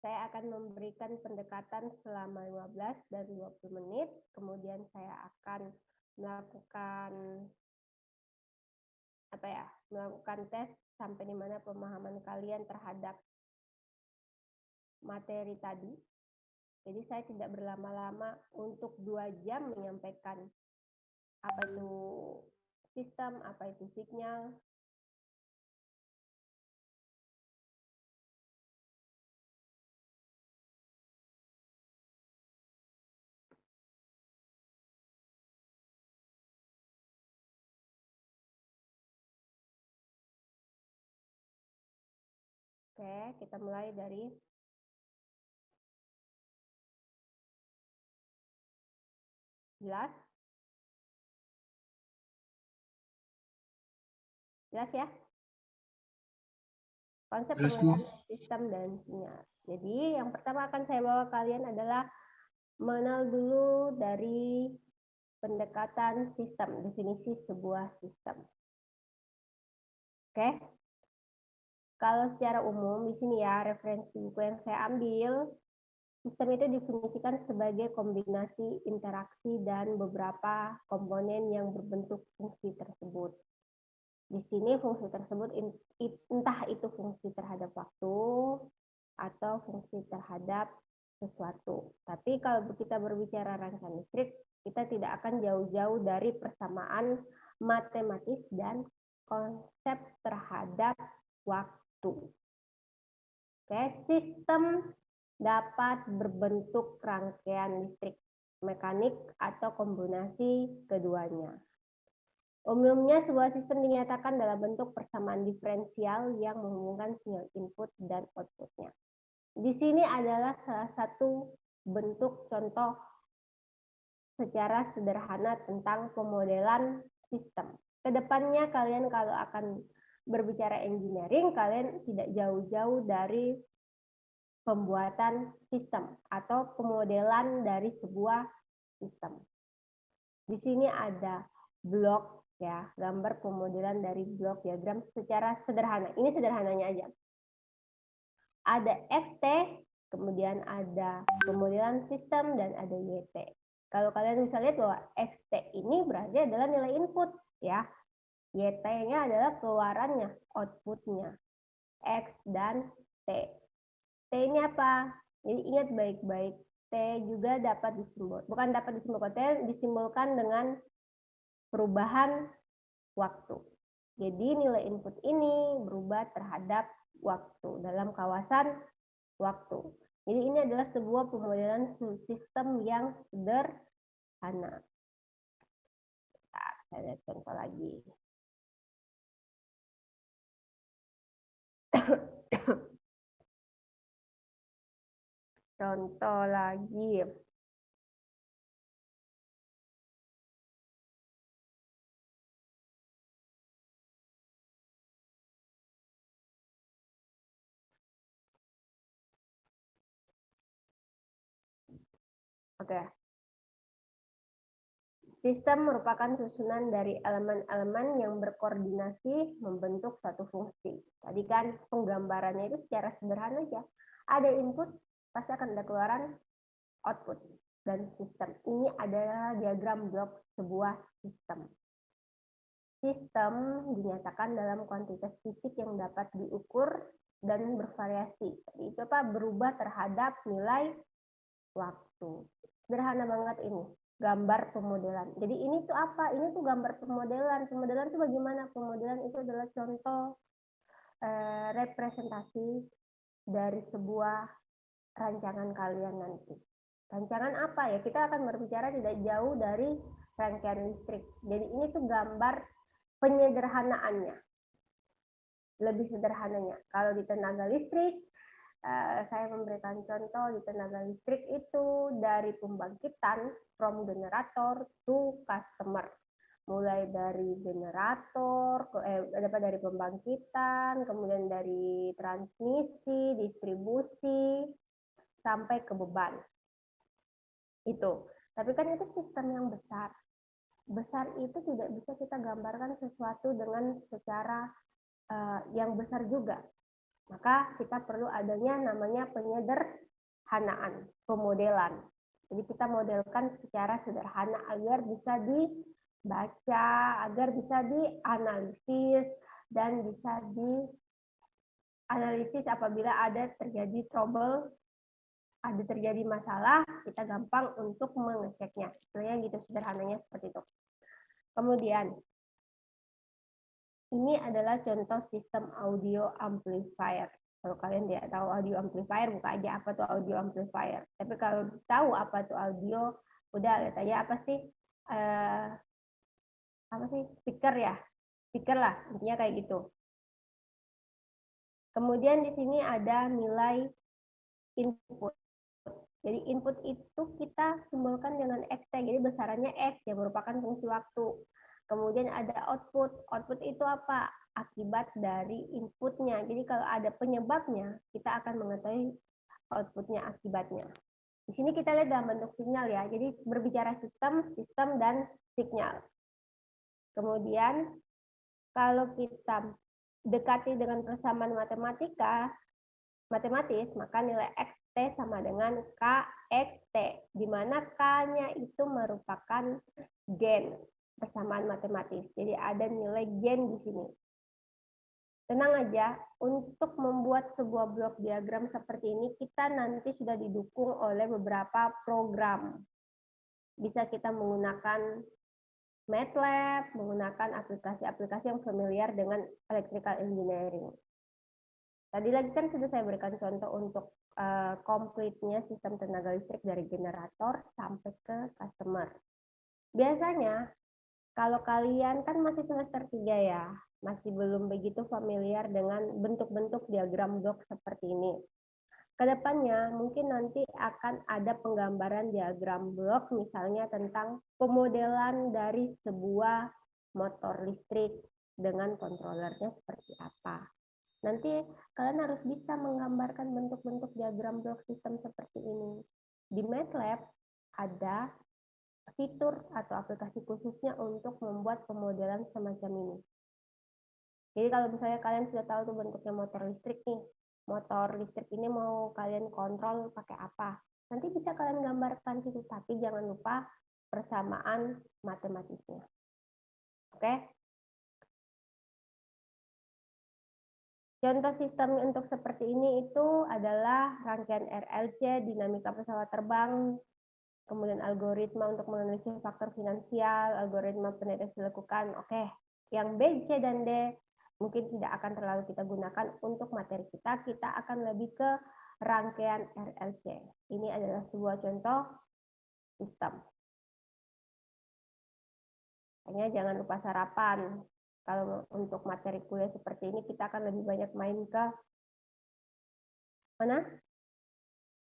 Saya akan memberikan pendekatan selama 15 dan 20 menit, kemudian saya akan melakukan melakukan tes sampai di mana pemahaman kalian terhadap materi tadi. Jadi saya tidak berlama-lama untuk 2 jam menyampaikan apa itu sistem, apa itu sinyal. Oke, kita mulai dari jelas. Jelas ya? Konsep pengenalan sistem dan sinyal. Jadi yang pertama akan saya bawa kalian adalah mengenal dulu dari pendekatan sistem, definisi sebuah sistem. Oke. Kalau secara umum di sini ya referensi buku yang saya ambil, sistem itu definisikan sebagai kombinasi interaksi dan beberapa komponen yang berbentuk fungsi tersebut. Di sini fungsi tersebut entah itu fungsi terhadap waktu atau fungsi terhadap sesuatu. Tapi kalau kita berbicara rangkaian listrik, kita tidak akan jauh-jauh dari persamaan matematis dan konsep terhadap waktu. Oke, sistem dapat berbentuk rangkaian listrik, mekanik, atau kombinasi keduanya. Umumnya sebuah sistem dinyatakan dalam bentuk persamaan diferensial yang menghubungkan sinyal input dan outputnya. Di sini adalah salah satu bentuk contoh secara sederhana tentang pemodelan sistem. Kedepannya kalian kalau akan berbicara engineering, kalian tidak jauh-jauh dari pembuatan sistem atau pemodelan dari sebuah sistem. Di sini ada blok ya, gambar pemodelan dari blok diagram secara sederhana. Ini sederhananya aja. Ada XT, kemudian ada pemodelan sistem dan ada YT. Kalau kalian bisa lihat bahwa XT ini berarti adalah nilai input ya. YT-nya adalah keluarannya, outputnya. X dan T. T ini apa? Jadi ingat baik-baik. T juga dapat disimbolkan dengan perubahan waktu. Jadi nilai input ini berubah terhadap waktu dalam kawasan waktu. Jadi ini adalah sebuah pemodelan sistem yang sederhana. Saya lihat contoh lagi. Contoh lagi. Oke. Sistem merupakan susunan dari elemen-elemen yang berkoordinasi membentuk suatu fungsi. Tadi kan penggambarannya itu secara sederhana aja. Ada input, pasti akan ada keluaran output. Dan sistem ini adalah diagram blok sebuah sistem. Sistem dinyatakan dalam kuantitas fisik yang dapat diukur dan bervariasi. Itu berubah terhadap nilai waktu. Sederhana banget ini. Gambar pemodelan. Jadi ini tuh apa? Ini tuh gambar pemodelan. Pemodelan itu bagaimana? Pemodelan itu adalah contoh representasi dari sebuah rancangan kalian nanti. Rancangan apa ya? Kita akan berbicara tidak jauh dari rangkaian listrik. Jadi ini tuh gambar penyederhanaannya. Lebih sederhananya. Kalau di tenaga listrik, saya memberikan contoh di tenaga listrik itu dari pembangkitan from generator to customer, mulai dari generator, dari pembangkitan, kemudian dari transmisi, distribusi, sampai ke beban. Itu. Tapi kan itu sistem yang besar. Besar itu tidak bisa kita gambarkan sesuatu dengan secara yang besar juga. Maka kita perlu adanya namanya penyederhanaan, pemodelan. Jadi kita modelkan secara sederhana agar bisa dibaca, agar bisa dianalisis, dan bisa dianalisis apabila ada terjadi trouble, ada terjadi masalah, kita gampang untuk mengeceknya. Sebenarnya gitu sederhananya seperti itu. Kemudian, ini adalah contoh sistem audio amplifier. Kalau kalian tidak tahu audio amplifier, buka aja apa tuh audio amplifier. Tapi kalau tahu apa tuh audio, udah lihat aja apa sih speaker ya, speaker lah intinya kayak gitu. Kemudian di sini ada nilai input. Jadi input itu kita simbolkan dengan xt, jadi besarannya x yang merupakan fungsi waktu. Kemudian ada output. Output itu apa? Akibat dari inputnya. Jadi kalau ada penyebabnya, kita akan mengetahui outputnya, akibatnya. Di sini kita lihat dalam bentuk sinyal ya. Jadi berbicara sistem dan sinyal. Kemudian kalau kita dekati dengan persamaan matematis, maka nilai xt sama dengan kxt, di mana k-nya itu merupakan gen persamaan matematis. Jadi ada nilai gen di sini. Tenang aja, untuk membuat sebuah blok diagram seperti ini, kita nanti sudah didukung oleh beberapa program. Bisa kita menggunakan MATLAB, menggunakan aplikasi-aplikasi yang familiar dengan electrical engineering. Tadi lagi kan sudah saya berikan contoh untuk komplitnya sistem tenaga listrik dari generator sampai ke customer. Biasanya kalau kalian kan masih semester 3 ya, masih belum begitu familiar dengan bentuk-bentuk diagram blok seperti ini. Kedepannya mungkin nanti akan ada penggambaran diagram blok misalnya tentang pemodelan dari sebuah motor listrik dengan kontrolernya seperti apa. Nanti kalian harus bisa menggambarkan bentuk-bentuk diagram blok sistem seperti ini. Di MATLAB ada fitur atau aplikasi khususnya untuk membuat pemodelan semacam ini. Jadi kalau misalnya kalian sudah tahu tuh bentuknya motor listrik nih, motor listrik ini mau kalian kontrol pakai apa, nanti bisa kalian gambarkan situ, tapi jangan lupa persamaan matematisnya. Oke? Contoh sistem untuk seperti ini itu adalah rangkaian RLC, dinamika pesawat terbang, kemudian algoritma untuk menganalisis faktor finansial, algoritma penetrasi dilakukan. Oke, yang B, C, dan D mungkin tidak akan terlalu kita gunakan untuk materi kita. Kita akan lebih ke rangkaian RLC. Ini adalah sebuah contoh sistem. Hanya jangan lupa sarapan. Kalau untuk materi kuliah seperti ini, kita akan lebih banyak main ke mana?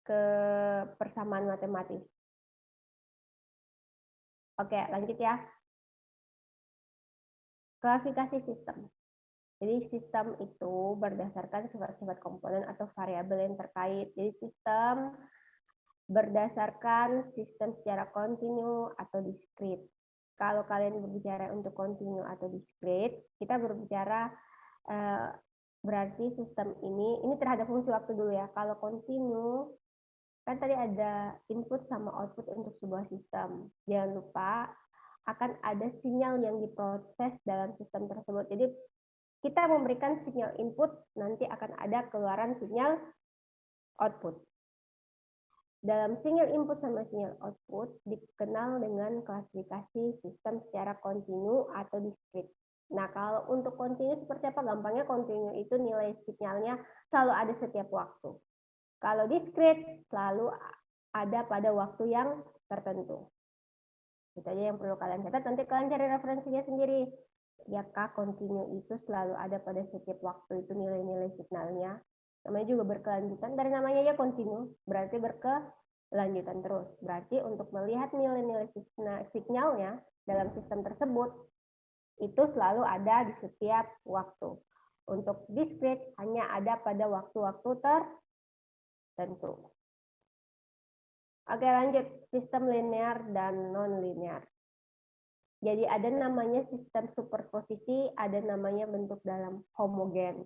Ke persamaan matematis. Oke, lanjut ya. Klasifikasi sistem. Jadi sistem itu berdasarkan sifat-sifat komponen atau variabel yang terkait. Jadi sistem berdasarkan sistem secara kontinu atau diskrit. Kalau kalian berbicara untuk kontinu atau diskrit, kita berbicara berarti sistem ini terhadap fungsi waktu dulu ya. Kalau kontinu, kan tadi ada input sama output untuk sebuah sistem. Jangan lupa akan ada sinyal yang diproses dalam sistem tersebut. Jadi kita memberikan sinyal input, nanti akan ada keluaran sinyal output. Dalam sinyal input sama sinyal output dikenal dengan klasifikasi sistem secara kontinu atau diskrit. Nah, kalau untuk kontinu seperti apa? Gampangnya kontinu itu nilai sinyalnya selalu ada setiap waktu. Kalau diskrit selalu ada pada waktu yang tertentu. Itu aja yang perlu kalian catat. Nanti kalian cari referensinya sendiri. Ya kak, kontinu itu selalu ada pada setiap waktu, itu nilai-nilai signalnya. Namanya juga berkelanjutan. Dari namanya ya kontinu, berarti berkelanjutan terus. Berarti untuk melihat nilai-nilai signalnya dalam sistem tersebut, itu selalu ada di setiap waktu. Untuk diskrit hanya ada pada waktu-waktu tertentu. Oke, lanjut. Sistem linear dan non-linear. Jadi ada namanya sistem superposisi, ada namanya bentuk dalam homogen.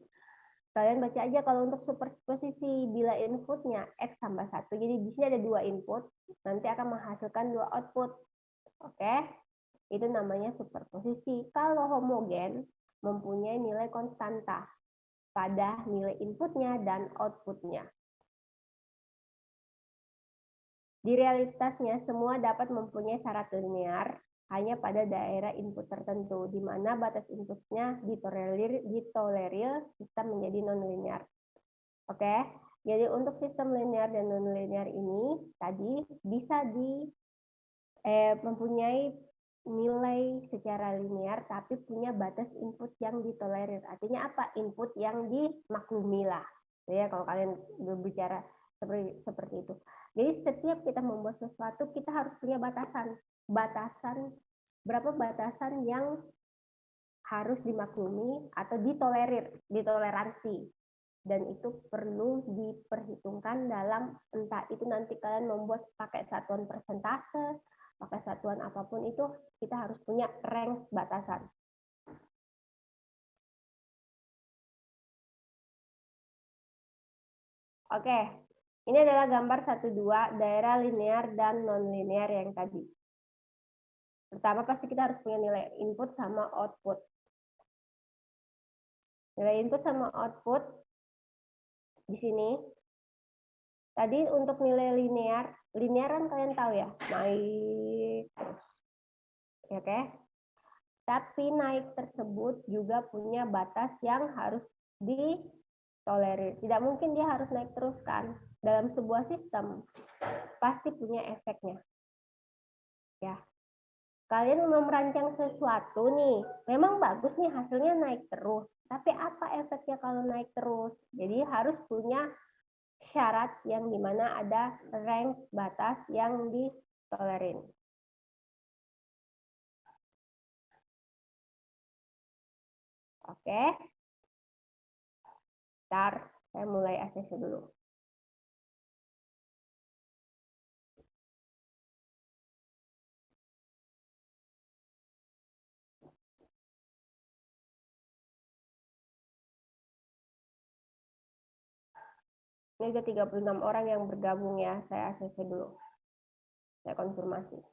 Kalian baca aja kalau untuk superposisi bila inputnya X tambah 1. Jadi di sini ada 2 input, nanti akan menghasilkan 2 output. Oke, itu namanya superposisi. Kalau homogen mempunyai nilai konstanta pada nilai inputnya dan outputnya. Di realitasnya, semua dapat mempunyai syarat linear hanya pada daerah input tertentu, di mana batas inputnya ditolerir sistem menjadi non-linear. Oke, jadi untuk sistem linear dan non-linear ini tadi bisa mempunyai nilai secara linear, tapi punya batas input yang ditolerir. Artinya apa? Input yang dimaklumi lah. Ya, kalau kalian berbicara seperti itu. Jadi setiap kita membuat sesuatu, kita harus punya batasan. Berapa batasan yang harus dimaklumi atau ditoleransi. Dan itu perlu diperhitungkan dalam, entah itu nanti kalian membuat pakai satuan persentase, pakai satuan apapun itu, kita harus punya range batasan. Oke, ini adalah gambar 1-2 daerah linear dan non-linear yang tadi. Pertama pasti kita harus punya nilai input sama output. Nilai input sama output di sini. Tadi untuk nilai linear kan kalian tahu ya, naik terus. Oke. Tapi naik tersebut juga punya batas yang harus ditolerir. Tidak mungkin dia harus naik terus kan. Dalam sebuah sistem pasti punya efeknya. Ya. Kalian mau merancang sesuatu nih, memang bagus nih hasilnya naik terus. Tapi apa efeknya kalau naik terus? Jadi harus punya syarat yang dimana ada range batas yang ditolerin. Oke. Ntar saya mulai ACC dulu. Ini ada 36 orang yang bergabung ya, saya ACC dulu. Saya konfirmasi.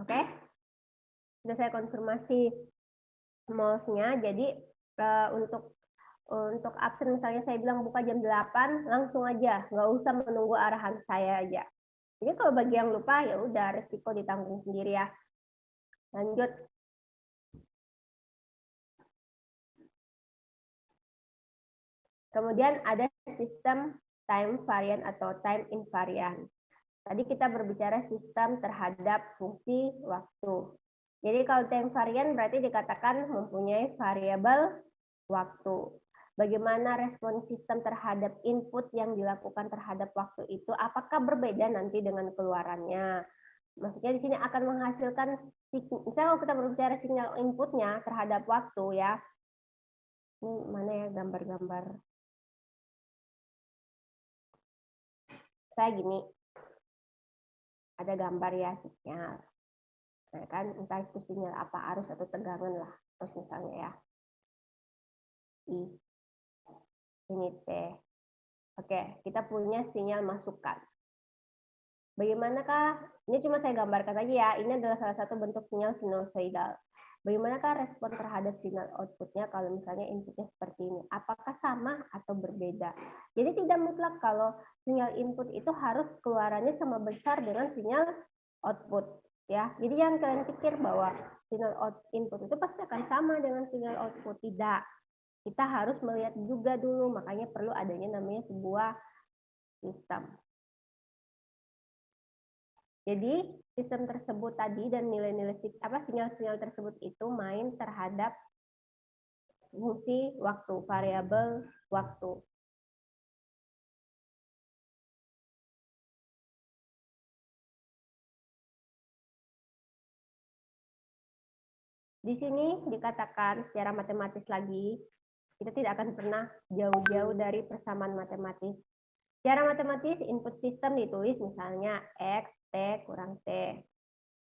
Oke, sudah saya konfirmasi mouse-nya. Jadi untuk absen misalnya saya bilang buka jam 8, langsung aja, nggak usah menunggu arahan saya aja. Jadi kalau bagi yang lupa ya udah resiko ditanggung sendiri ya. Lanjut. Kemudian ada sistem time variant atau time invariant. Tadi kita berbicara sistem terhadap fungsi waktu. Jadi kalau time variant berarti dikatakan mempunyai variabel waktu. Bagaimana respon sistem terhadap input yang dilakukan terhadap waktu itu? Apakah berbeda nanti dengan keluarannya? Maksudnya di sini akan menghasilkan, misalnya kalau kita berbicara sinyal inputnya terhadap waktu ya. Ini mana ya gambar-gambar? Saya gini, ada gambar ya sinyal. Nah, kan entah itu sinyal apa, arus atau tegangan lah. Terus misalnya ya, I, ini T. Oke, kita punya sinyal masukan. Bagaimanakah, ini cuma saya gambarkan aja ya, ini adalah salah satu bentuk sinyal sinusoidal. bagaimanakah respon terhadap sinyal outputnya kalau misalnya inputnya seperti ini? Apakah sama atau berbeda? Jadi tidak mutlak kalau sinyal input itu harus keluarannya sama besar dengan sinyal output. Ya, jadi jangan kalian pikir bahwa sinyal input itu pasti akan sama dengan sinyal output. Tidak. Kita harus melihat juga dulu, makanya perlu adanya namanya sebuah sistem. Jadi sistem tersebut tadi dan nilai-nilai sinyal-sinyal tersebut itu main terhadap fungsi waktu, variabel waktu. Di sini dikatakan secara matematis lagi, kita tidak akan pernah jauh-jauh dari persamaan matematis. Secara matematis, input sistem ditulis misalnya X, T kurang T.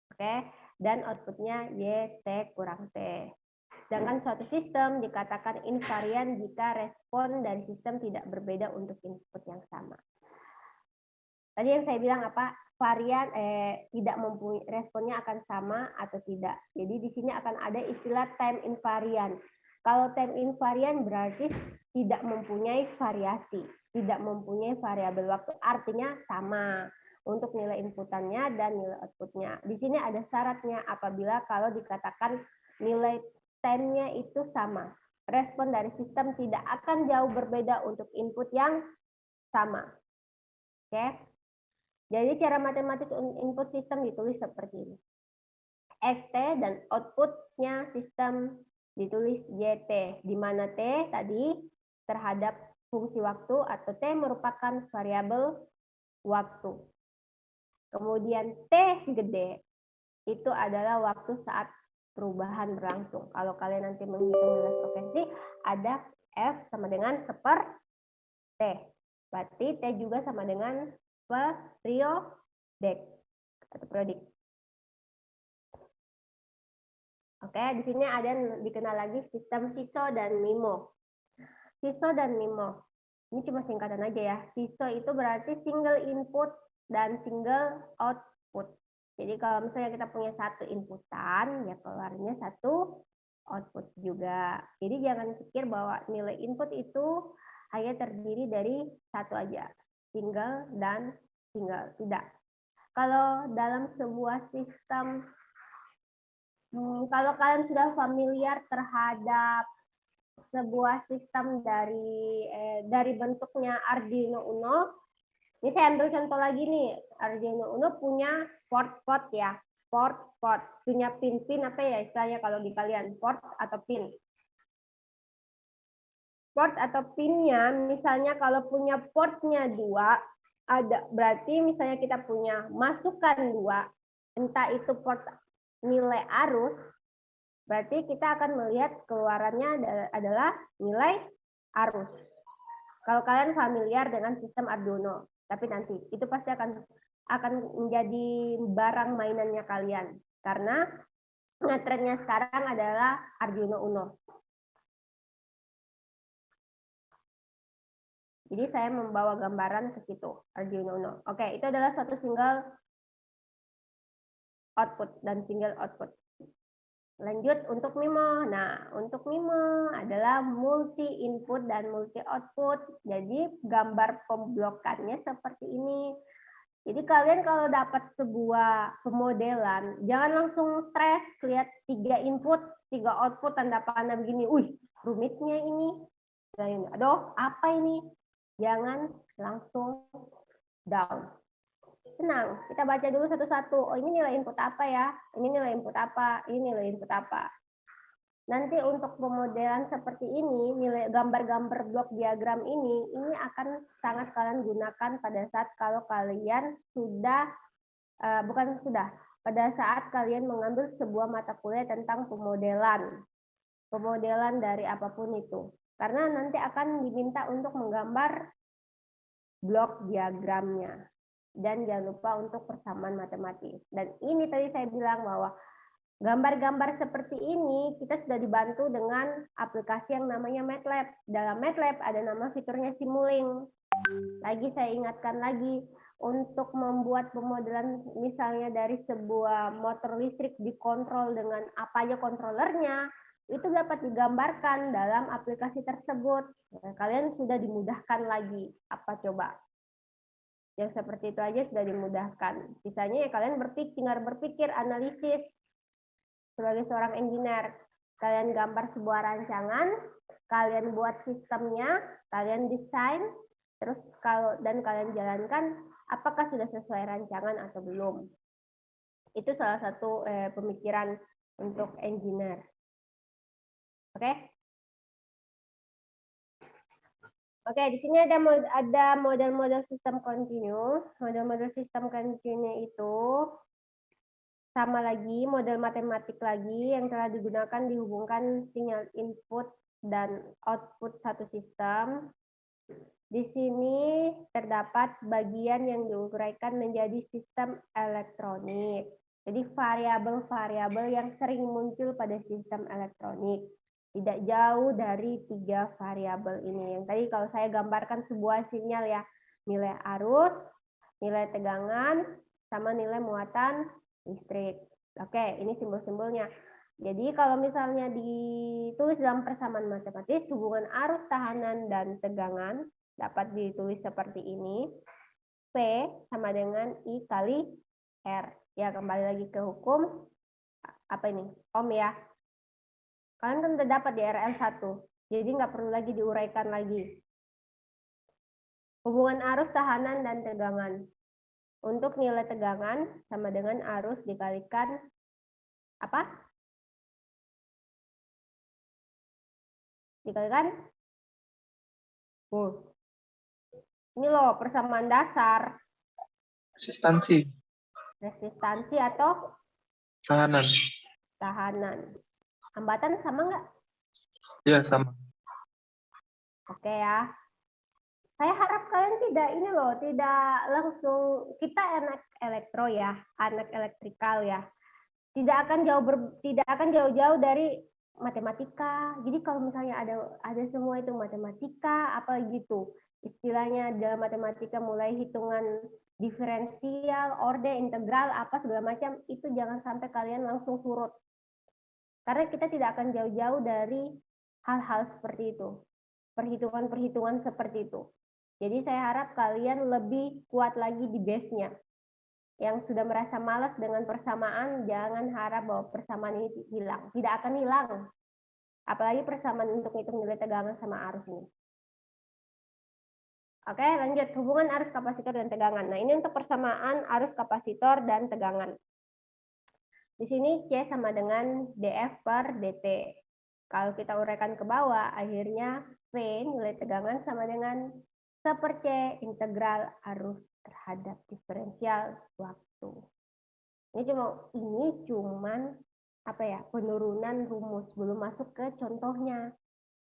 Oke, dan outputnya Y, T kurang T. Sedangkan suatu sistem dikatakan invarian jika respon dari sistem tidak berbeda untuk input yang sama. Tadi yang saya bilang apa? Varian tidak mempunyai responnya akan sama atau tidak. Jadi di sini akan ada istilah time invariant. Kalau time invariant berarti tidak mempunyai variasi, tidak mempunyai variabel waktu. Artinya sama untuk nilai inputannya dan nilai outputnya. Di sini ada syaratnya apabila kalau dikatakan nilai time-nya itu sama. Respon dari sistem tidak akan jauh berbeda untuk input yang sama. Oke. Jadi cara matematis input sistem ditulis seperti ini. XT dan outputnya sistem ditulis YT, di mana T tadi terhadap fungsi waktu atau T merupakan variabel waktu. Kemudian T gede itu adalah waktu saat perubahan berlangsung. Kalau kalian nanti menghitung nilai frekuensi, ada F sama dengan seper T. Berarti T juga sama dengan periodic atau periodik. Oke, di sini ada yang dikenal lagi sistem SISO dan MIMO. SISO dan MIMO. Ini cuma singkatan aja ya. SISO itu berarti single input dan single output. Jadi kalau misalnya kita punya satu inputan, ya keluarnya satu output juga. Jadi jangan pikir bahwa nilai input itu hanya terdiri dari satu aja, single dan single. Tidak. Kalau dalam sebuah sistem, kalau kalian sudah familiar terhadap sebuah sistem dari bentuknya Arduino Uno, ini saya ambil contoh lagi nih. Arduino Uno punya port ya, port, punya pin apa ya istilahnya kalau di kalian, port atau pin. Port atau pinnya, misalnya kalau punya portnya 2, ada berarti misalnya kita punya masukan 2, entah itu port nilai arus, berarti kita akan melihat keluarannya adalah nilai arus. Kalau kalian familiar dengan sistem Arduino, tapi nanti itu pasti akan menjadi barang mainannya kalian karena ngetrennya sekarang adalah Arduino Uno. Jadi saya membawa gambaran ke situ, Arduino Uno. Oke, itu adalah suatu single output dan single output. Lanjut untuk MIMO. Nah, untuk MIMO adalah multi input dan multi output. Jadi gambar pemblokannya seperti ini. Jadi kalian kalau dapat sebuah pemodelan, jangan langsung stres lihat 3 input, 3 output tanda panah begini. Rumitnya ini. Aduh, apa ini? Jangan langsung down. Tenang, kita baca dulu satu-satu. Oh, ini nilai input apa ya? Ini nilai input apa? Ini nilai input apa? Nanti untuk pemodelan seperti ini, nilai gambar-gambar blok diagram ini akan sangat kalian gunakan pada saat kalau kalian pada saat kalian mengambil sebuah mata kuliah tentang pemodelan dari apapun itu. Karena nanti akan diminta untuk menggambar blok diagramnya. Dan jangan lupa untuk persamaan matematis. Dan ini tadi saya bilang bahwa gambar-gambar seperti ini kita sudah dibantu dengan aplikasi yang namanya MATLAB. Dalam MATLAB ada nama fiturnya Simulink. Lagi saya ingatkan lagi untuk membuat pemodelan misalnya dari sebuah motor listrik dikontrol dengan apa aja kontrolernya, itu dapat digambarkan dalam aplikasi tersebut. Nah, kalian sudah dimudahkan lagi. Apa coba? Yang seperti itu aja sudah dimudahkan. Sisanya ya kalian tinggal berpikir, analisis sebagai seorang engineer. Kalian gambar sebuah rancangan, kalian buat sistemnya, kalian desain, terus dan kalian jalankan, apakah sudah sesuai rancangan atau belum. Itu salah satu pemikiran untuk engineer. Oke? Oke, di sini ada model-model sistem kontinu. Model-model sistem kontinu itu sama lagi, model matematik lagi yang telah digunakan dihubungkan sinyal input dan output satu sistem. Di sini terdapat bagian yang diuraikan menjadi sistem elektronik. Jadi variabel-variabel yang sering muncul pada sistem elektronik. Tidak jauh dari 3 variabel ini. Yang tadi kalau saya gambarkan sebuah sinyal ya, nilai arus, nilai tegangan, sama nilai muatan listrik. Oke, ini simbol-simbolnya. Jadi kalau misalnya ditulis dalam persamaan matematis, hubungan arus, tahanan, dan tegangan dapat ditulis seperti ini. P sama dengan I kali R. Ya, kembali lagi ke hukum. Apa ini? Ohm ya. Kalian kan udah dapat di RL1. Jadi nggak perlu lagi diuraikan lagi. Hubungan arus, tahanan, dan tegangan. Untuk nilai tegangan sama dengan arus dikalikan apa? Dikalikan? Ini loh persamaan dasar. Resistansi. Resistansi atau Tahanan. tahanan. Hambatan sama nggak? Ya, sama. Oke ya. Saya harap kalian tidak langsung, kita anak elektro ya, anak elektrikal ya. Tidak akan jauh-jauh dari matematika. Jadi kalau misalnya ada semua itu matematika apa gitu. Istilahnya dalam matematika mulai hitungan diferensial, orde, integral, apa segala macam, itu jangan sampai kalian langsung surut. Karena kita tidak akan jauh-jauh dari hal-hal seperti itu. Perhitungan-perhitungan seperti itu. Jadi saya harap kalian lebih kuat lagi di base-nya. Yang sudah merasa malas dengan persamaan, jangan harap bahwa persamaan ini hilang. Tidak akan hilang. Apalagi persamaan untuk hitung nilai tegangan sama arus ini. Oke, lanjut. Hubungan arus kapasitor dan tegangan. Nah, ini untuk persamaan arus kapasitor dan tegangan. Di sini C sama dengan dF per dt. Kalau kita uraikan ke bawah, akhirnya V nilai tegangan sama dengan 1/C integral arus terhadap diferensial waktu. Ini cuman apa ya, penurunan rumus, belum masuk ke contohnya.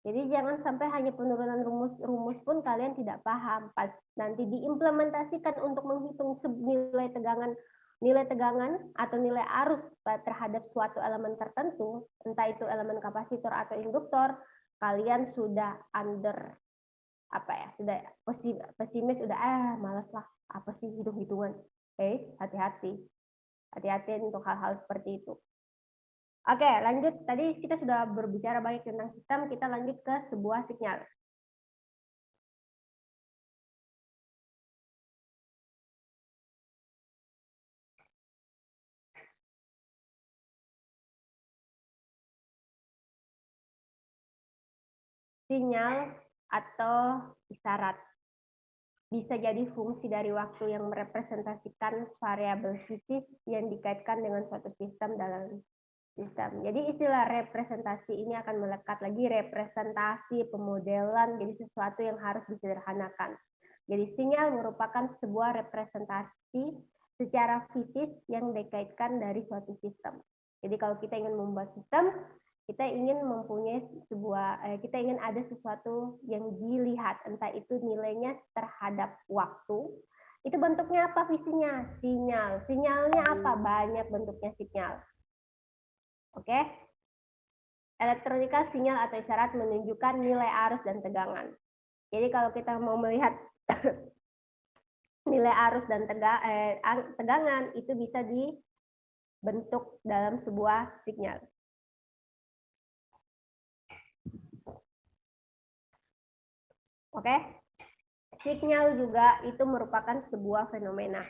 Jadi jangan sampai hanya penurunan rumus pun kalian tidak paham. Pas nanti diimplementasikan untuk menghitung nilai tegangan atau nilai arus terhadap suatu elemen tertentu, entah itu elemen kapasitor atau induktor, kalian sudah sudah pesimis, udah malas lah, apa sih hitung-hitungan. Hati-hati untuk hal-hal seperti itu. Oke, lanjut. Tadi kita sudah berbicara banyak tentang sistem, kita lanjut ke sebuah sinyal. Sinyal atau isyarat bisa jadi fungsi dari waktu yang merepresentasikan variabel fisik yang dikaitkan dengan suatu sistem dalam sistem. Jadi istilah representasi ini akan melekat lagi representasi, pemodelan, jadi sesuatu yang harus disederhanakan. Jadi sinyal merupakan sebuah representasi secara fisik yang dikaitkan dari suatu sistem. Jadi kalau kita ingin membuat sistem, kita ingin kita ingin ada sesuatu yang dilihat, entah itu nilainya terhadap waktu. Itu bentuknya apa visinya? Sinyal. Sinyalnya apa? Banyak bentuknya sinyal. Oke. Elektronika sinyal atau isyarat menunjukkan nilai arus dan tegangan. Jadi kalau kita mau melihat nilai arus dan tegangan itu bisa dibentuk dalam sebuah sinyal. Oke, sinyal juga itu merupakan sebuah fenomena.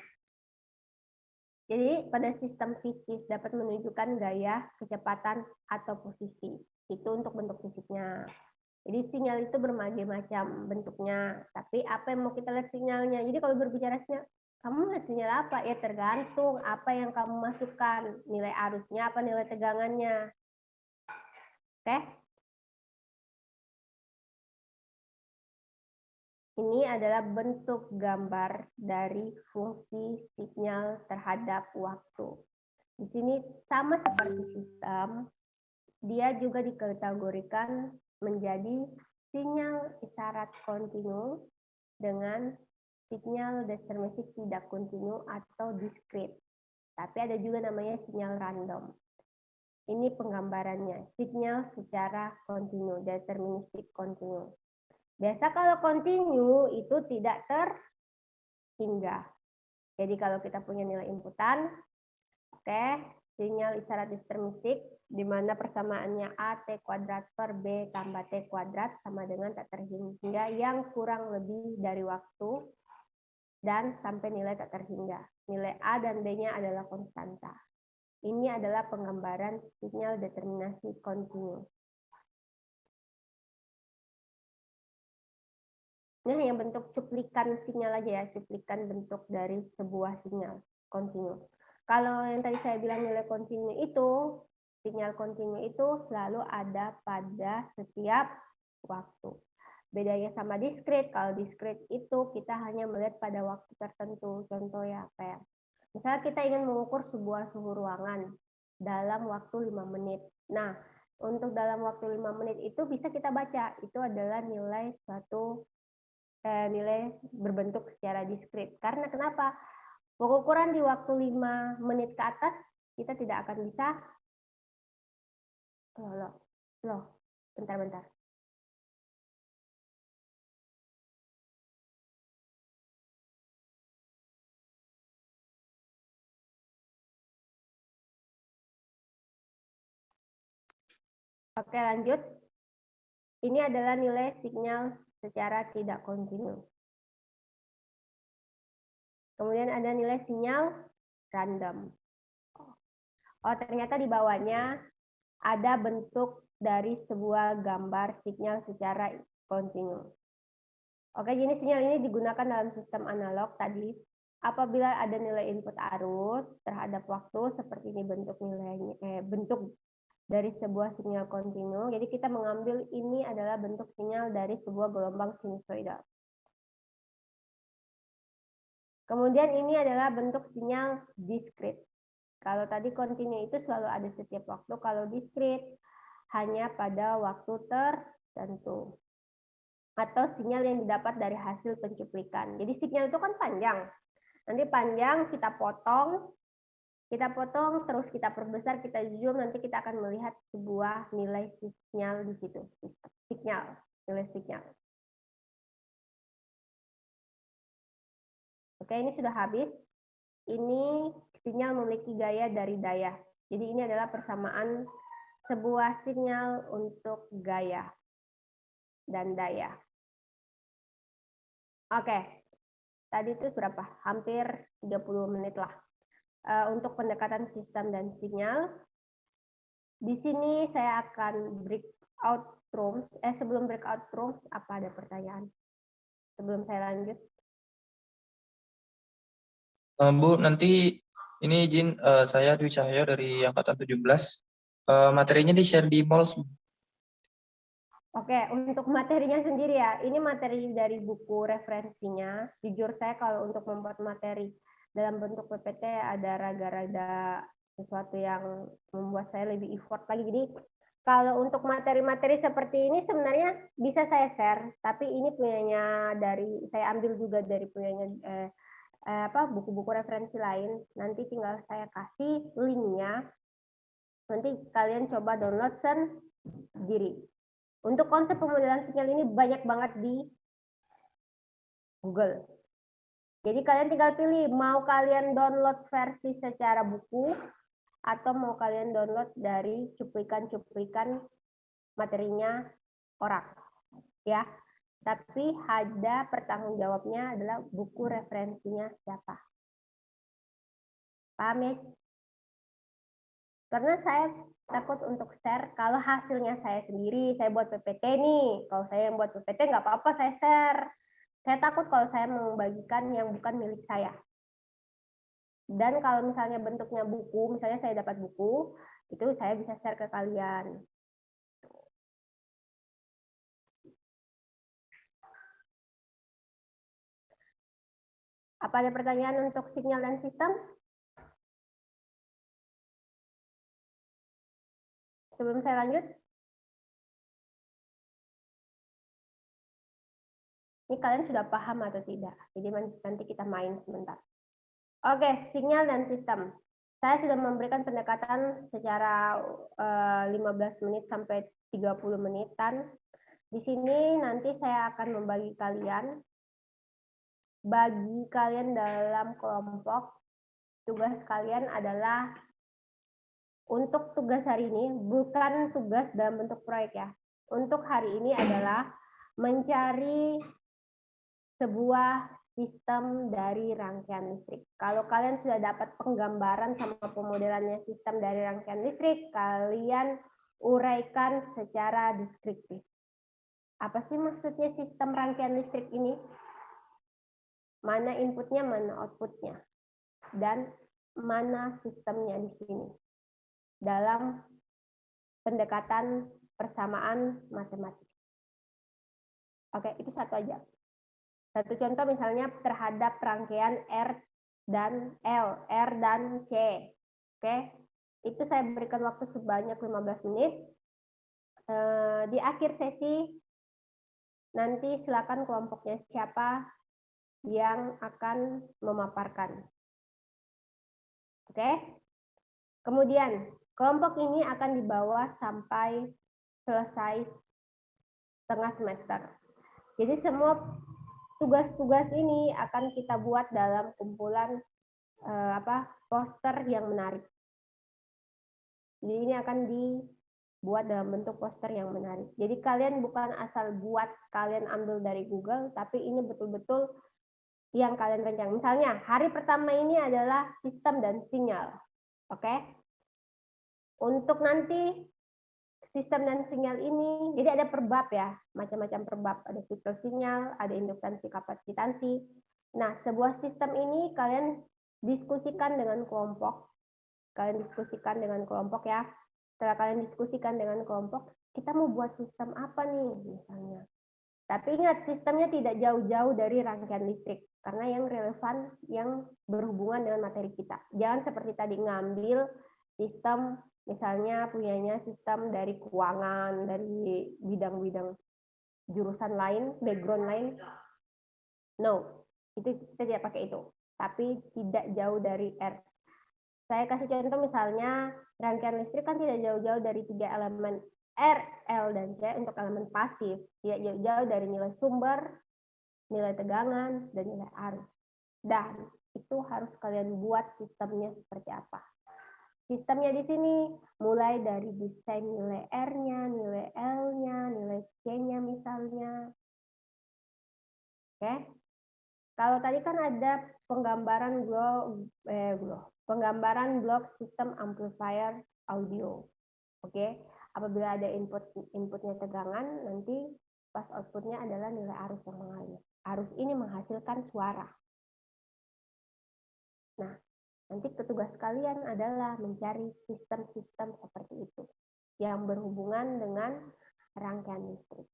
Jadi pada sistem fisik dapat menunjukkan gaya, kecepatan, atau posisi. Itu untuk bentuk fisiknya. Jadi sinyal itu berbagai macam bentuknya. Tapi apa yang mau kita lihat sinyalnya? Jadi kalau berbicara sinyal, kamu lihat sinyal apa? Ya tergantung apa yang kamu masukkan. Nilai arusnya apa nilai tegangannya. Oke? Ini adalah bentuk gambar dari fungsi sinyal terhadap waktu. Di sini sama seperti sistem, dia juga dikategorikan menjadi sinyal isyarat kontinu dengan sinyal deterministik tidak kontinu atau diskrit. Tapi ada juga namanya sinyal random. Ini penggambarannya, sinyal secara kontinu, deterministik kontinu. Biasa kalau kontinu itu tidak terhingga. Jadi kalau kita punya nilai inputan, oke, sinyal isyarat deterministik, di mana persamaannya A T kuadrat per B tambah T kuadrat sama dengan tak terhingga yang kurang lebih dari waktu dan sampai nilai tak terhingga. Nilai A dan B-nya adalah konstanta. Ini adalah penggambaran sinyal determinasi kontinu. Ini hanya bentuk cuplikan sinyal aja ya, cuplikan bentuk dari sebuah sinyal kontinu. Kalau yang tadi saya bilang nilai kontinu itu, sinyal kontinu itu selalu ada pada setiap waktu. Bedanya sama diskrit, kalau diskrit itu kita hanya melihat pada waktu tertentu. Contoh ya, kayak misalnya kita ingin mengukur sebuah suhu ruangan dalam waktu 5 menit. Nah, untuk dalam waktu 5 menit itu bisa kita baca, itu adalah nilai suatu nilai berbentuk secara diskrit. Karena kenapa? Pengukuran di waktu 5 menit ke atas, kita tidak akan bisa, bentar. Oke, lanjut. Ini adalah nilai sinyal secara tidak kontinu. Kemudian ada nilai sinyal random. Oh, ternyata di bawahnya ada bentuk dari sebuah gambar sinyal secara kontinu. Oke, jenis sinyal ini digunakan dalam sistem analog tadi. Apabila ada nilai input arus terhadap waktu, seperti ini bentuk nilainya, bentuk dari sebuah sinyal kontinu. Jadi kita mengambil ini adalah bentuk sinyal dari sebuah gelombang sinusoidal. Kemudian ini adalah bentuk sinyal diskrit. Kalau tadi kontinu itu selalu ada setiap waktu, kalau diskrit hanya pada waktu tertentu. Atau sinyal yang didapat dari hasil pencuplikan. Jadi sinyal itu kan panjang. Nanti panjang kita potong terus kita perbesar, kita zoom, nanti kita akan melihat sebuah nilai sinyal di situ. Nilai sinyal. Oke, ini sudah habis. Ini sinyal memiliki gaya dari daya. Jadi ini adalah persamaan sebuah sinyal untuk gaya dan daya. Oke, tadi itu berapa? Hampir 30 menit lah. Untuk pendekatan sistem dan sinyal. Di sini saya akan breakout rooms. Sebelum breakout rooms, apa ada pertanyaan? Sebelum saya lanjut. Bu, nanti ini izin saya Dwi Cahyo dari Angkatan 17. Materinya di-share di MOLS. Oke, untuk materinya sendiri ya, ini materi dari buku referensinya. Jujur saya kalau untuk membuat materi dalam bentuk PPT ada rada-rada sesuatu yang membuat saya lebih effort lagi. Jadi kalau untuk materi-materi seperti ini sebenarnya bisa saya share, tapi ini punyanya saya ambil juga dari punyanya buku-buku referensi lain. Nanti tinggal saya kasih linknya. Nanti kalian coba download sendiri. Untuk konsep pemodelan sinyal ini banyak banget di Google. Jadi kalian tinggal pilih, mau kalian download versi secara buku, atau mau kalian download dari cuplikan-cuplikan materinya orang. Ya, tapi ada pertanggung jawabnya adalah buku referensinya siapa. Paham ya? Karena saya takut untuk share kalau hasilnya saya sendiri, saya buat PPT nih. Kalau saya yang buat PPT nggak apa-apa saya share. Saya takut kalau saya membagikan yang bukan milik saya. Dan kalau misalnya bentuknya buku, misalnya saya dapat buku, itu saya bisa share ke kalian. Apa ada pertanyaan untuk sinyal dan sistem? Sebelum saya lanjut, ini kalian sudah paham atau tidak? Jadi nanti kita main sebentar. Oke, sinyal dan sistem. Saya sudah memberikan pendekatan secara 15 menit sampai 30 menitan. Di sini nanti saya akan membagi kalian. Bagi kalian dalam kelompok, tugas kalian adalah untuk tugas hari ini, bukan tugas dalam bentuk proyek ya. Untuk hari ini adalah mencari sebuah sistem dari rangkaian listrik. Kalau kalian sudah dapat penggambaran sama pemodelannya sistem dari rangkaian listrik, kalian uraikan secara deskriptif. Apa sih maksudnya sistem rangkaian listrik ini? Mana inputnya, mana outputnya, dan mana sistemnya di sini dalam pendekatan persamaan matematik. Oke, itu satu aja. Satu contoh misalnya terhadap rangkaian R dan L, R dan C. Oke, itu saya berikan waktu sebanyak 15 menit. Di akhir sesi, nanti silakan kelompoknya siapa yang akan memaparkan. Oke, kemudian kelompok ini akan dibawa sampai selesai setengah semester. Jadi semua tugas-tugas ini akan kita buat dalam kumpulan poster yang menarik. Jadi ini akan dibuat dalam bentuk poster yang menarik. Jadi kalian bukan asal buat, kalian ambil dari Google, tapi ini betul-betul yang kalian rencanakan. Misalnya hari pertama ini adalah sistem dan sinyal. Oke? Untuk nanti sistem dan sinyal ini, jadi ada perbab ya, macam-macam perbab. Ada siklus sinyal, ada induktansi, kapasitansi. Nah, sebuah sistem ini kalian diskusikan dengan kelompok. Kalian diskusikan dengan kelompok ya. Setelah kalian diskusikan dengan kelompok, kita mau buat sistem apa nih misalnya. Tapi ingat, sistemnya tidak jauh-jauh dari rangkaian listrik. Karena yang relevan, yang berhubungan dengan materi kita. Jangan seperti tadi ngambil sistem, misalnya punyanya sistem dari keuangan, dari bidang-bidang jurusan lain, background lain. No, itu kita tidak pakai itu. Tapi tidak jauh dari R. Saya kasih contoh misalnya, rangkaian listrik kan tidak jauh-jauh dari 3 elemen R, L, dan C untuk elemen pasif. Tidak jauh-jauh dari nilai sumber, nilai tegangan, dan nilai arus. Dan itu harus kalian buat sistemnya seperti apa. Sistemnya di sini mulai dari desain nilai R-nya, nilai L-nya, nilai C-nya misalnya. Oke. Kalau tadi kan ada penggambaran blok sistem amplifier audio. Oke. Apabila ada inputnya tegangan, nanti pas outputnya adalah nilai arus yang mengalir. Arus ini menghasilkan suara. Nah, nanti petugas kalian adalah mencari sistem-sistem seperti itu yang berhubungan dengan rangkaian listrik.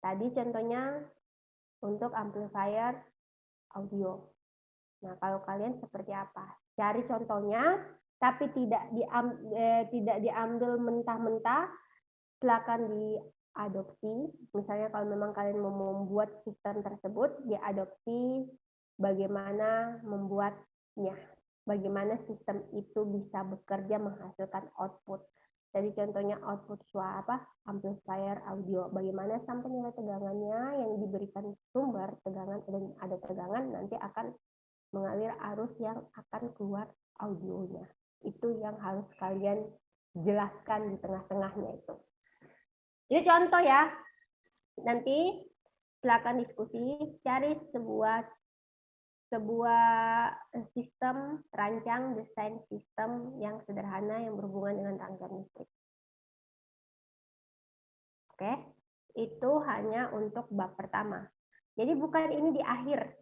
Tadi contohnya untuk amplifier audio. Nah, kalau kalian seperti apa? Cari contohnya, tapi tidak diambil mentah-mentah. Silakan diadopsi. Misalnya kalau memang kalian mau membuat sistem tersebut, diadopsi bagaimana membuatnya. Bagaimana sistem itu bisa bekerja menghasilkan output. Jadi contohnya output suara amplifier audio. Bagaimana sampai nilai tegangannya yang diberikan sumber tegangan dan ada tegangan nanti akan mengalir arus yang akan keluar audionya. Itu yang harus kalian jelaskan di tengah-tengahnya itu. Ini contoh ya. Nanti silakan diskusi, cari sebuah sistem, rancang desain sistem yang sederhana yang berhubungan dengan rangkaian listrik. Oke, itu hanya untuk bab pertama. Jadi bukan ini di akhir.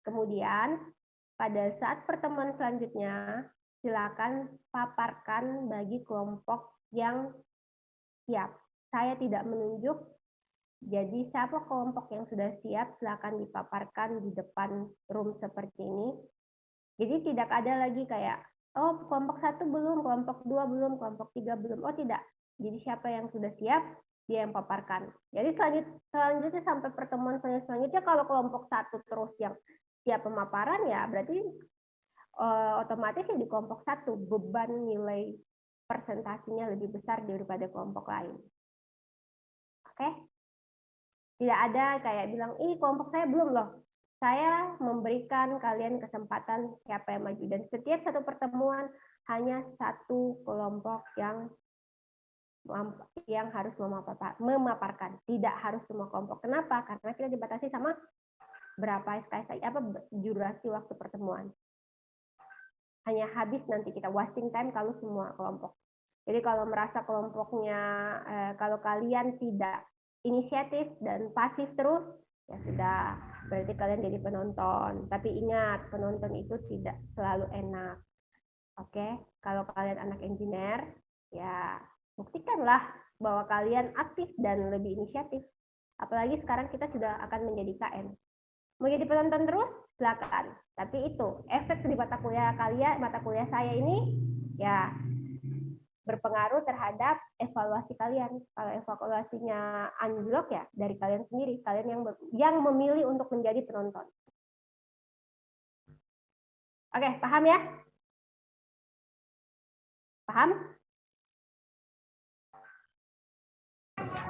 Kemudian pada saat pertemuan selanjutnya, silakan paparkan bagi kelompok yang siap. Saya tidak menunjuk, jadi siapa kelompok yang sudah siap, silakan dipaparkan di depan room seperti ini. Jadi tidak ada lagi kayak, oh kelompok 1 belum, kelompok 2 belum, kelompok 3 belum. Oh tidak. Jadi siapa yang sudah siap, dia yang paparkan. Jadi selanjutnya sampai pertemuan selanjutnya, kalau kelompok 1 terus yang siap pemaparan, ya berarti otomatis di kelompok 1 beban nilai presentasinya lebih besar daripada kelompok lain. Oke? Tidak ada kayak bilang, ih kelompok saya belum loh. Saya memberikan kalian kesempatan siapa yang maju. Dan setiap satu pertemuan hanya satu kelompok yang harus memaparkan. Tidak harus semua kelompok. Kenapa? Karena kita dibatasi sama berapa SKS, durasi waktu pertemuan. Hanya habis nanti kita wasting time kalau semua kelompok. Jadi kalau merasa kelompoknya, kalau kalian tidak inisiatif dan pasif terus, ya sudah, berarti kalian jadi penonton. Tapi ingat, penonton itu tidak selalu enak. Oke, kalau kalian anak engineer, ya buktikanlah bahwa kalian aktif dan lebih inisiatif. Apalagi sekarang kita sudah akan menjadi KM. Mau jadi penonton terus, silakan. Tapi itu, efek di mata kuliah saya ini, ya berpengaruh terhadap evaluasi kalian. Kalau evaluasinya anjlok, ya dari kalian sendiri, kalian yang memilih untuk menjadi penonton. Oke, paham ya? Paham?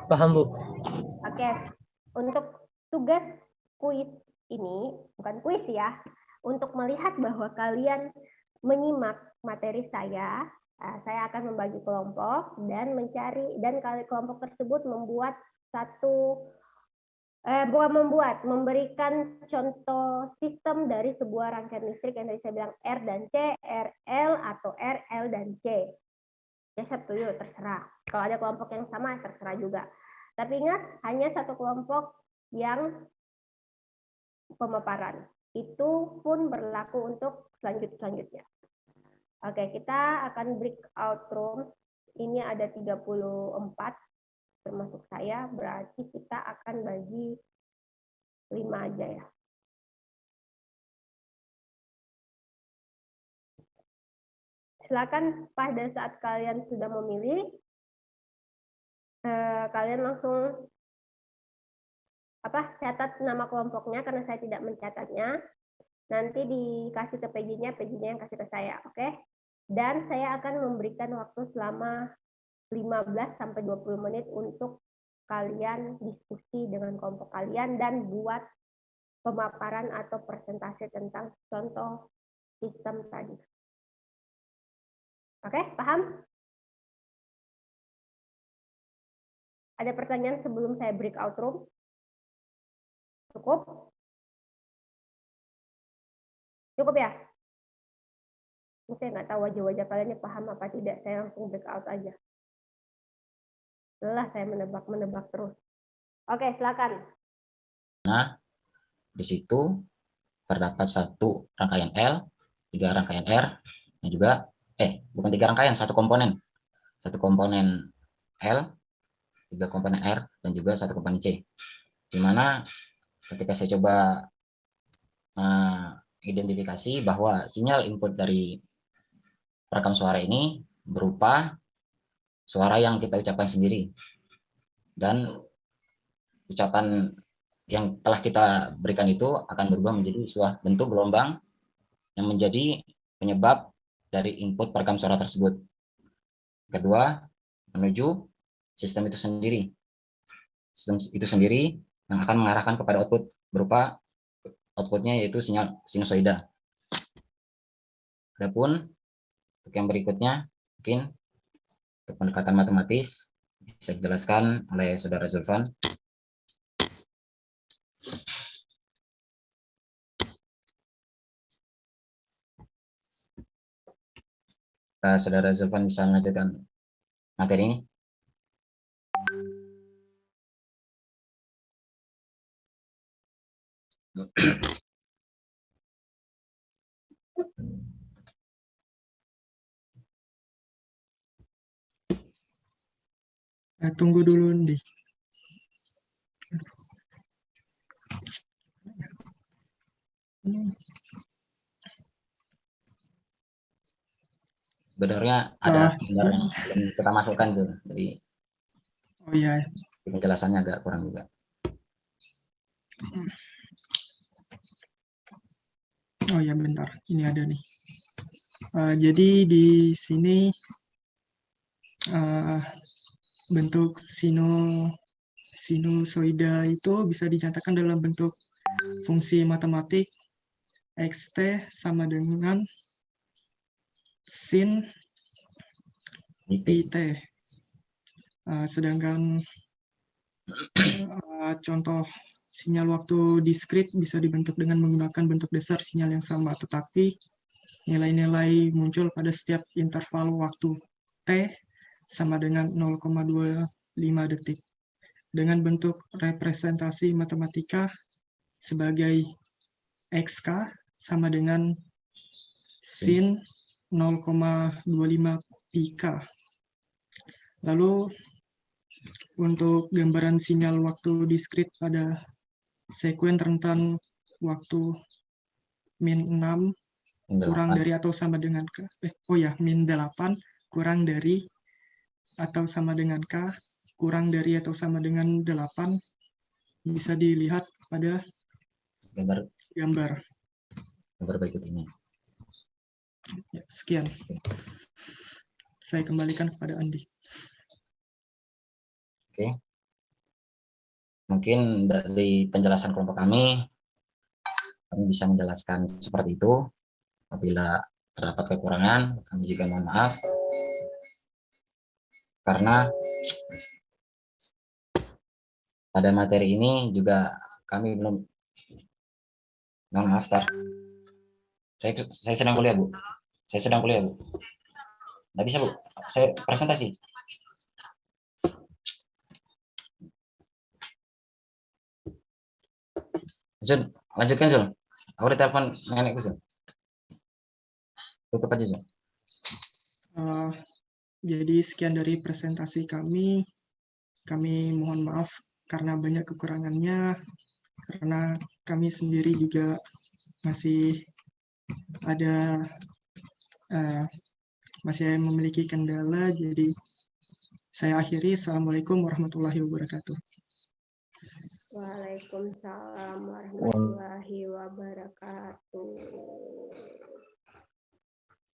Paham, Bu. Oke, untuk tugas kuis ini, bukan kuis ya, untuk melihat bahwa kalian menyimak materi saya akan membagi kelompok dan mencari, dan kelompok tersebut membuat memberikan contoh sistem dari sebuah rangkaian listrik yang tadi saya bilang R dan C, RL atau RL dan C. Ya, up to you, terserah. Kalau ada kelompok yang sama, terserah juga. Tapi ingat, hanya satu kelompok yang pemaparan. Itu pun berlaku untuk selanjutnya. Oke, kita akan breakout room. Ini ada 34, termasuk saya. Berarti kita akan bagi 5 aja ya. Silakan pada saat kalian sudah memilih, kalian langsung catat nama kelompoknya, karena saya tidak mencatatnya. Nanti dikasih ke PJ-nya yang kasih ke saya, oke? Dan saya akan memberikan waktu selama 15-20 menit untuk kalian diskusi dengan kelompok kalian dan buat pemaparan atau presentasi tentang contoh sistem tadi. Oke, paham? Ada pertanyaan sebelum saya breakout room? Cukup? Cukup ya? Saya nggak tahu wajah-wajah kalian ini paham apa tidak. Saya langsung breakout aja. Lelah saya menebak terus. Oke, silakan. Nah, di situ terdapat satu rangkaian L, 3 rangkaian R, dan juga bukan 3 rangkaian, satu komponen. Satu komponen L, 3 komponen R, dan juga satu komponen C. Di mana ketika saya coba identifikasi bahwa sinyal input dari perekam suara ini berupa suara yang kita ucapkan sendiri. Dan ucapan yang telah kita berikan itu akan berubah menjadi sebuah bentuk gelombang yang menjadi penyebab dari input perekam suara tersebut. Kedua, menuju sistem itu sendiri. Sistem itu sendiri yang akan mengarahkan kepada output berupa outputnya yaitu sinyal sinusoida. Adapun untuk yang berikutnya, mungkin untuk pendekatan matematis bisa dijelaskan oleh Saudara Zulfan. Saudara Zulfan bisa melanjutkan materi ini. Tunggu dulu nih. Sebenarnya ada gambar yang belum kita masukkan tuh, jadi Oh iya. penjelasannya agak kurang juga. Oh ya, bentar. Ini ada nih. Jadi di sini bentuk sinusoida itu bisa dinyatakan dalam bentuk fungsi matematik xt sama dengan sin pt. Sedangkan contoh sinyal waktu diskrit bisa dibentuk dengan menggunakan bentuk dasar sinyal yang sama, tetapi nilai-nilai muncul pada setiap interval waktu T sama dengan 0,25 detik. Dengan bentuk representasi matematika sebagai XK sama dengan sin 0,25 pk. Lalu untuk gambaran sinyal waktu diskrit pada sekuen rentan waktu min 6 kurang dari atau sama dengan K. Min 8 kurang dari atau sama dengan K, kurang dari atau sama dengan 8, bisa dilihat pada gambar berikut ini. Ya, sekian. Saya kembalikan kepada Andi. Oke. Mungkin dari penjelasan kelompok kami bisa menjelaskan seperti itu. Apabila terdapat kekurangan, kami juga mohon maaf. Karena pada materi ini juga kami belum, mohon maaf, Pak. Saya sedang kuliah, Bu. Nggak bisa, Bu. Saya presentasi. Zul, lanjutkan, Zul. Aku udah telepon nenekku, Zul. Tutup aja, Zul. Jadi sekian dari presentasi kami. Kami mohon maaf karena banyak kekurangannya, karena kami sendiri juga masih ada masih memiliki kendala. Jadi saya akhiri. Assalamualaikum warahmatullahi wabarakatuh. Waalaikumsalam warahmatullahi wabarakatuh.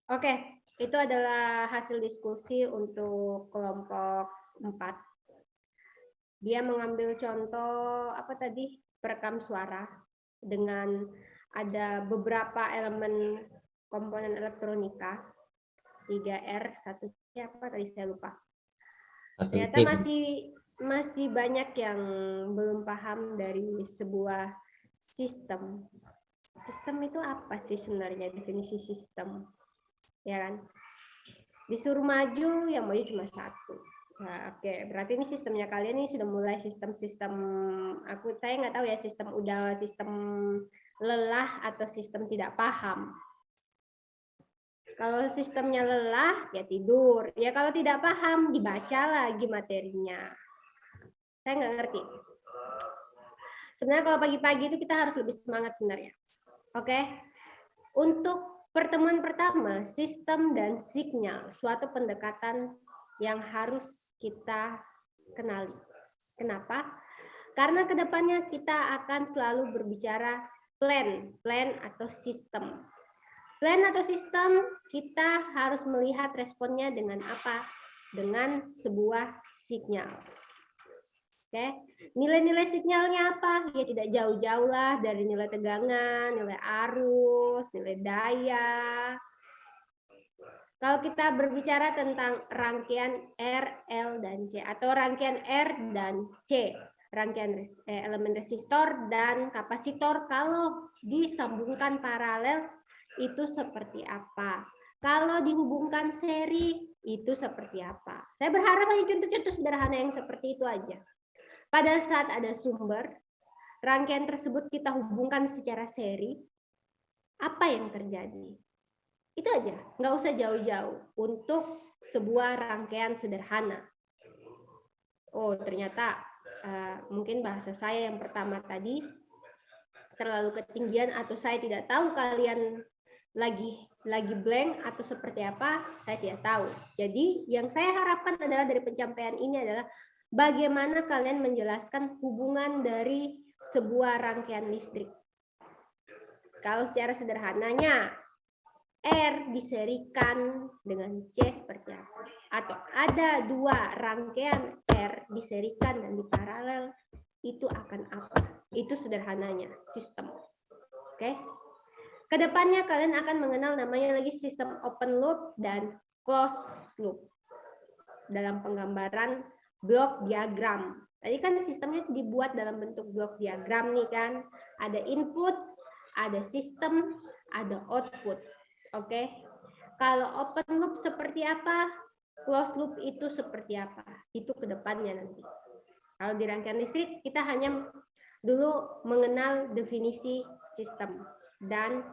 Oke, itu adalah hasil diskusi untuk kelompok 4. Dia mengambil contoh perekam suara dengan ada beberapa elemen komponen elektronika 3R, 1C tadi saya lupa. Ternyata masih banyak yang belum paham dari sebuah sistem. Sistem itu apa sih sebenarnya, definisi sistem? Ya kan? Disuruh maju, yang maju cuma satu. Nah, oke, berarti ini sistemnya kalian ini sudah mulai sistem-sistem, saya nggak tahu ya, sistem lelah atau sistem tidak paham. Kalau sistemnya lelah, ya tidur. Ya kalau tidak paham, dibaca lagi materinya. Saya nggak ngerti. Sebenarnya kalau pagi-pagi itu kita harus lebih semangat sebenarnya. Oke? Untuk pertemuan pertama, sistem dan sinyal, suatu pendekatan yang harus kita kenali. Kenapa? Karena kedepannya kita akan selalu berbicara plan atau sistem. Plan atau sistem, kita harus melihat responnya dengan apa? Dengan sebuah sinyal. Oke, nilai-nilai sinyalnya apa? Ya tidak jauh-jauh lah dari nilai tegangan, nilai arus, nilai daya, Kalau kita berbicara tentang rangkaian R, L, dan C, atau rangkaian R dan C, rangkaian elemen resistor dan kapasitor kalau disambungkan paralel itu seperti apa? Kalau dihubungkan seri itu seperti apa? Saya berharap hanya contoh-contoh sederhana yang seperti itu aja. Pada saat ada sumber, rangkaian tersebut kita hubungkan secara seri, apa yang terjadi? Itu aja, nggak usah jauh-jauh untuk sebuah rangkaian sederhana. Oh, ternyata mungkin bahasa saya yang pertama tadi terlalu ketinggian atau saya tidak tahu kalian lagi blank atau seperti apa, saya tidak tahu. Jadi yang saya harapkan adalah dari penyampaian ini adalah bagaimana kalian menjelaskan hubungan dari sebuah rangkaian listrik. Kalau secara sederhananya R diserikan dengan C seperti apa? Atau ada dua rangkaian R diserikan dan diparalel, itu akan apa? Itu sederhananya sistem. Oke. Kedepannya kalian akan mengenal namanya lagi sistem open loop dan closed loop dalam penggambaran blok diagram. Tadi kan sistemnya dibuat dalam bentuk blok diagram nih kan. Ada input, ada sistem, ada output. Oke. Kalau open loop seperti apa? Closed loop itu seperti apa? Itu kedepannya nanti. Kalau di rangkaian listrik kita hanya dulu mengenal definisi sistem dan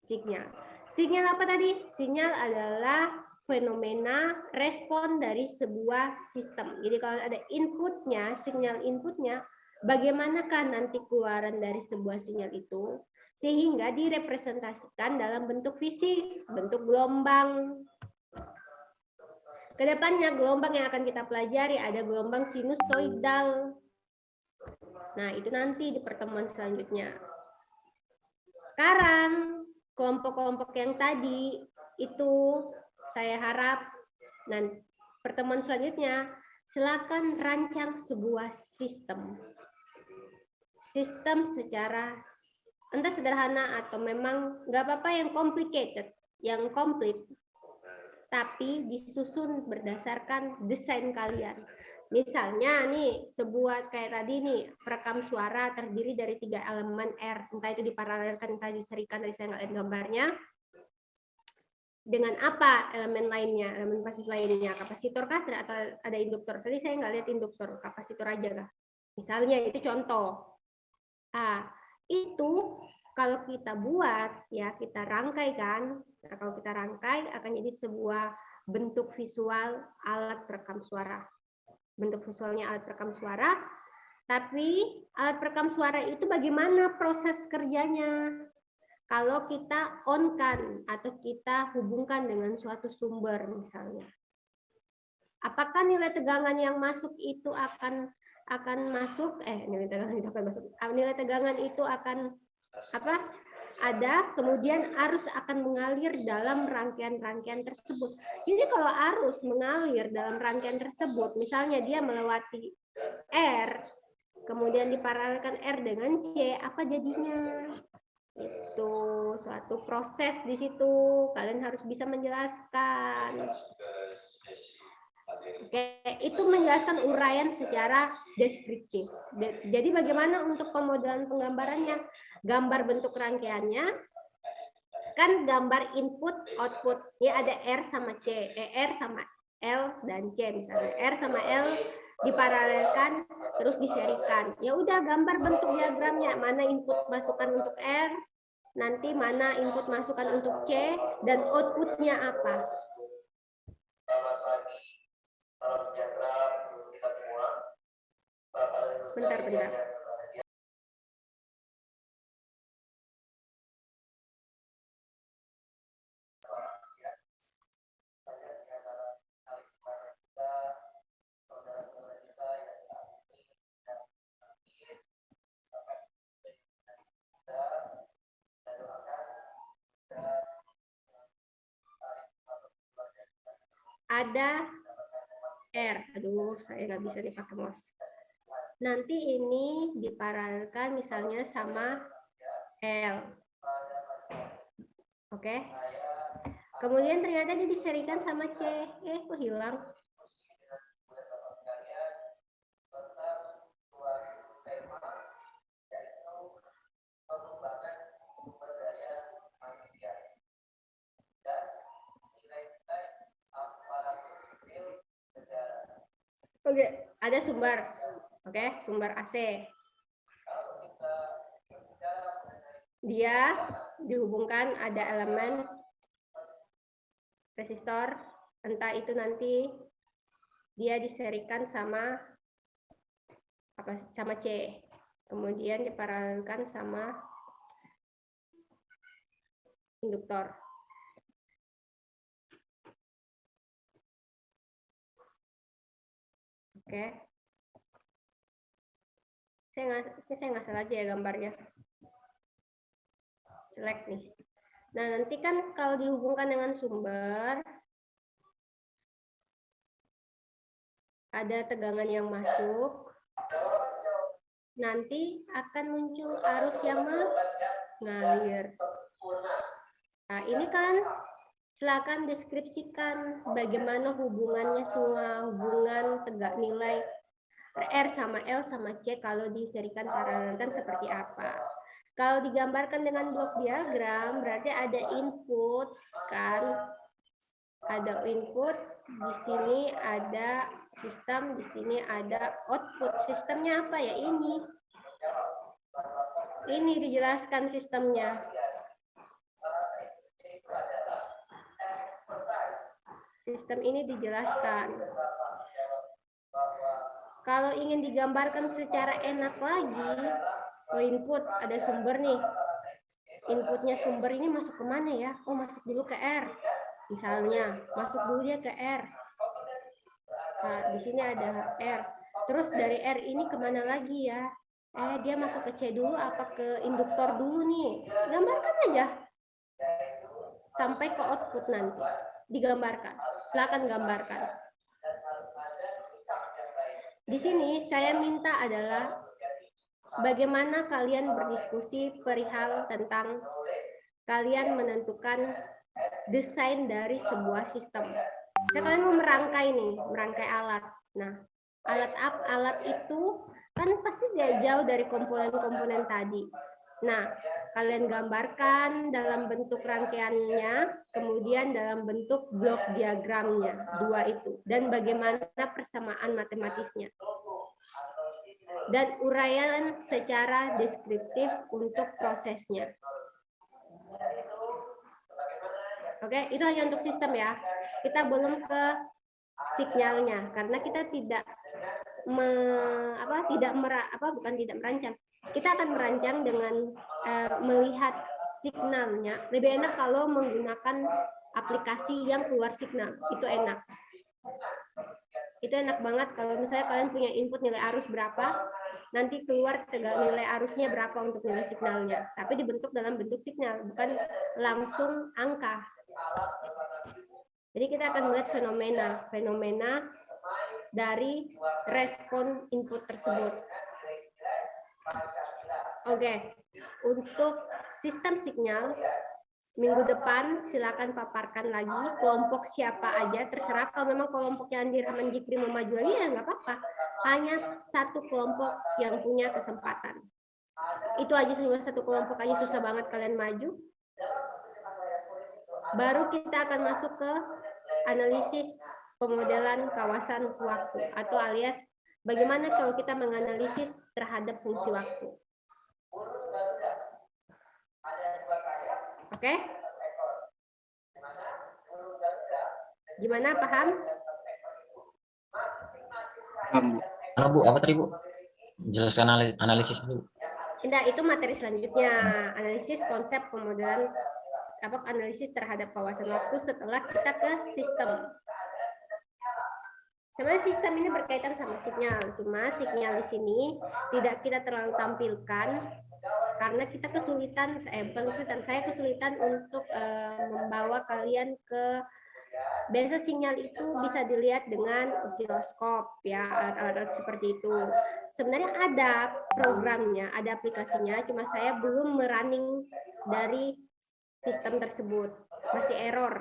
sinyal. Sinyal apa tadi? Sinyal adalah fenomena respon dari sebuah sistem. Jadi kalau ada inputnya, sinyal inputnya, bagaimanakah nanti keluaran dari sebuah sinyal itu? Sehingga direpresentasikan dalam bentuk fisik, bentuk gelombang. Kedepannya gelombang yang akan kita pelajari ada gelombang sinusoidal. Nah, itu nanti di pertemuan selanjutnya. Sekarang kelompok-kelompok yang tadi itu saya harap nanti pertemuan selanjutnya silakan rancang sebuah sistem. Sistem secara entah sederhana atau memang nggak apa-apa yang complicated, yang komplit, tapi disusun berdasarkan desain kalian. Misalnya nih, sebuah kayak tadi nih, perekam suara terdiri dari 3 elemen R, entah itu diparalelkan, entah diserikan, dari saya nggak lihat gambarnya. Dengan apa elemen lainnya, elemen pasif lainnya, kapasitor kah atau ada induktor? Tadi saya nggak lihat induktor, kapasitor aja lah. Misalnya itu contoh. Itu kalau kita buat ya kita rangkai kan. Nah, kalau kita rangkai akan jadi sebuah bentuk visual alat perekam suara. Bentuk visualnya alat perekam suara. Tapi alat perekam suara itu bagaimana proses kerjanya? Kalau kita on-kan atau kita hubungkan dengan suatu sumber misalnya. Apakah nilai tegangan yang masuk itu akan masuk nilai tegangan itu akan masuk. Nilai tegangan itu akan ada, kemudian arus akan mengalir dalam rangkaian-rangkaian tersebut. Jadi kalau arus mengalir dalam rangkaian tersebut, misalnya dia melewati R, kemudian diparalelkan R dengan C, apa jadinya? Itu suatu proses di situ, kalian harus bisa menjelaskan. Oke, itu menjelaskan uraian secara deskriptif. Jadi bagaimana untuk pemodelan penggambarannya? Gambar bentuk rangkaiannya, kan gambar input, output. Ya ada R sama C, R sama L dan C misalnya. R sama L diparalelkan, terus diserikan. Ya udah gambar bentuk diagramnya, mana input masukan untuk R, nanti mana input masukan untuk C, dan outputnya apa. Bentar. Ada R, aduh saya nggak bisa dipakai mouse. Nanti ini diparalelkan misalnya sama L. Oke. Kemudian ternyata dia diserikan sama C. Kok hilang? Oke, ada sumber. Oke, sumber AC. Dia dihubungkan ada elemen resistor, entah itu nanti dia diserikan sama sama C. Kemudian diparalelkan sama induktor. Oke. Saya nggak salah aja ya gambarnya. Select nih. Nah, nanti kan kalau dihubungkan dengan sumber, ada tegangan yang masuk, nanti akan muncul arus yang mengalir. Nah, ini kan silakan deskripsikan bagaimana hubungannya semua, hubungan tegak nilai R sama L sama C kalau diserikan paralelkan seperti apa. Kalau digambarkan dengan blok diagram, berarti ada input, kan? Ada input, di sini ada sistem, di sini ada output. Sistemnya apa ya? Ini dijelaskan sistemnya. Sistem ini dijelaskan. Kalau ingin digambarkan secara enak lagi, input ada sumber nih. Inputnya sumber ini masuk ke mana ya? Masuk dulu ke R. Misalnya, masuk dulu dia ke R. Nah, di sini ada R. Terus dari R ini kemana lagi ya? Dia masuk ke C dulu apa ke induktor dulu nih? Gambarkan aja. Sampai ke output nanti. Digambarkan. Silakan gambarkan. Di sini saya minta adalah bagaimana kalian berdiskusi perihal tentang kalian menentukan desain dari sebuah sistem. Kalian mau merangkai alat. Nah, alat itu kan pasti jauh dari komponen-komponen tadi. Nah, kalian gambarkan dalam bentuk rangkaiannya, kemudian dalam bentuk blok diagramnya, dua itu. Dan bagaimana persamaan matematisnya. Dan uraian secara deskriptif untuk prosesnya. Oke, itu hanya untuk sistem ya. Kita belum ke sinyalnya karena kita tidak merancang. Kita akan merancang dengan melihat signalnya. Lebih enak kalau menggunakan aplikasi yang keluar signal. Itu enak. Itu enak banget kalau misalnya kalian punya input nilai arus berapa, nanti keluar nilai arusnya berapa untuk nilai signalnya. Tapi dibentuk dalam bentuk signal, bukan langsung angka. Jadi kita akan melihat fenomena dari respon input tersebut. Oke, untuk sistem sinyal, minggu depan silakan paparkan lagi kelompok siapa aja, terserah. Kalau memang kelompoknya Andi Rahman Jikri mau maju lagi ya nggak apa-apa. Hanya satu kelompok yang punya kesempatan. Itu aja, satu kelompok aja susah banget kalian maju. Baru kita akan masuk ke analisis pemodelan kawasan waktu, atau alias bagaimana kalau kita menganalisis terhadap fungsi waktu. Oke? Gimana, paham? Bu, apa tadi Bu? Jelaskan analisis dulu. Tidak, itu materi selanjutnya. Analisis konsep pemodelan analisis terhadap kawasan waktu setelah kita ke sistem. Sebenarnya sistem ini berkaitan sama sinyal, cuma sinyal di sini tidak kita terlalu tampilkan karena kita kesulitan, saya kesulitan untuk membawa kalian ke. Biasa sinyal itu bisa dilihat dengan osiloskop ya, alat-alat seperti itu. Sebenarnya ada programnya, ada aplikasinya, cuma saya belum merunning dari sistem tersebut, masih error.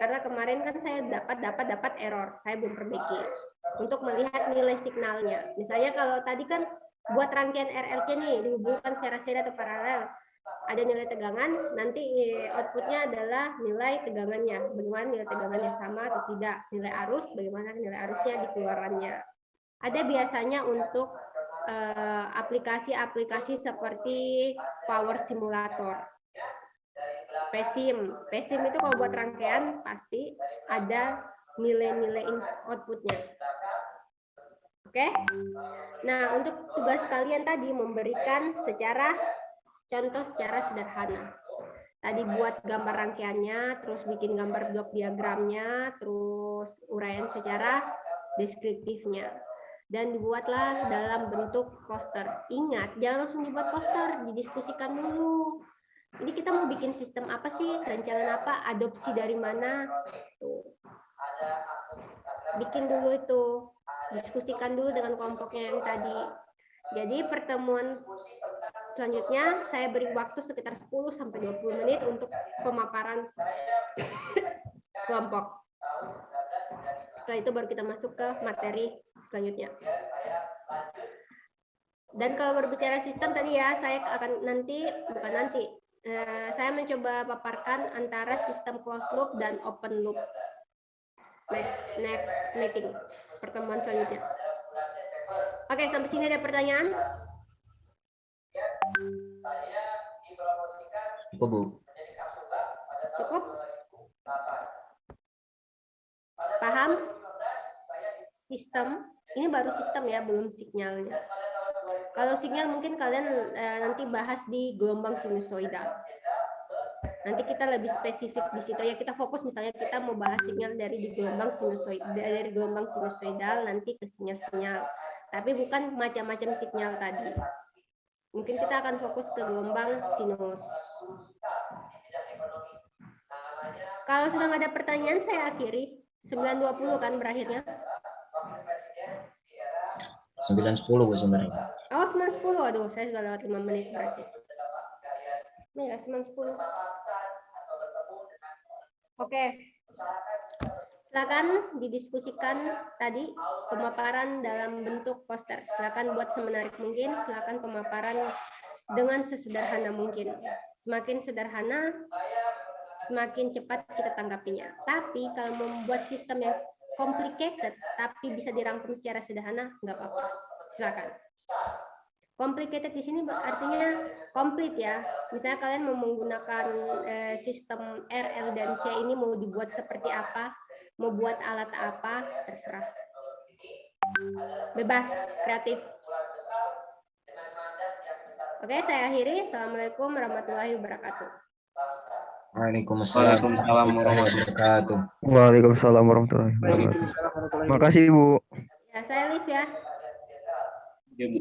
Karena kemarin kan saya dapat error, saya belum perbaiki. Untuk melihat nilai signalnya. Misalnya kalau tadi kan buat rangkaian RLC nih, dihubungkan secara seri atau paralel. Ada nilai tegangan, nanti outputnya adalah nilai tegangannya. Bagaimana nilai tegangannya sama atau tidak. Nilai arus, bagaimana nilai arusnya di keluarannya. Ada biasanya untuk aplikasi-aplikasi seperti power simulator. PESIM itu kalau buat rangkaian pasti ada nilai-nilai outputnya. Oke? Nah, untuk tugas kalian tadi memberikan contoh secara sederhana. Tadi buat gambar rangkaiannya, terus bikin gambar blok diagramnya, terus uraian secara deskriptifnya. Dan dibuatlah dalam bentuk poster. Ingat, jangan langsung dibuat poster, didiskusikan dulu. Ini kita mau bikin sistem apa sih? Rancangan apa? Adopsi dari mana? Tuh. Bikin dulu itu. Diskusikan dulu dengan kelompoknya yang tadi. Jadi pertemuan selanjutnya saya beri waktu sekitar 10-20 menit untuk pemaparan kelompok. Setelah itu baru kita masuk ke materi selanjutnya. Dan kalau berbicara sistem tadi ya, saya akan saya mencoba paparkan antara sistem closed loop dan open loop. Next meeting, pertemuan selanjutnya. Oke, sampai sini ada pertanyaan? Cukup, Bu. Cukup? Paham? Sistem, ini baru sistem ya, belum sinyalnya. Kalau sinyal mungkin kalian nanti bahas di gelombang sinusoidal. Nanti kita lebih spesifik di situ ya, kita fokus misalnya kita mau bahas sinyal dari gelombang sinusoidal nanti ke sinyal-sinyal. Tapi bukan macam-macam sinyal tadi. Mungkin kita akan fokus ke gelombang sinus. Kalau sudah nggak ada pertanyaan saya akhiri. 9.20 kan berakhirnya. 9.10 Bu sebenarnya. Oh, 9.10. Aduh, saya sudah lewat 5 menit berarti. Ini ya, 9.10. Oke. Silakan didiskusikan tadi pemaparan dalam bentuk poster. Silakan buat semenarik mungkin, silakan pemaparan dengan sesederhana mungkin. Semakin sederhana, semakin cepat kita tanggapinya. Tapi kalau membuat sistem yang complicated tapi bisa dirangkum secara sederhana, nggak apa-apa. Silakan. Complicated di sini artinya komplit ya. Misalnya kalian mau menggunakan sistem R, L, dan C ini mau dibuat seperti apa, mau buat alat apa, terserah. Bebas, kreatif. Oke, saya akhiri. Assalamualaikum warahmatullahi wabarakatuh. Waalaikumsalam warahmatullahi wabarakatuh. Waalaikumsalam warahmatullahi wabarakatuh. Terima kasih, Bu. Ya, saya live ya. Ya, Bu.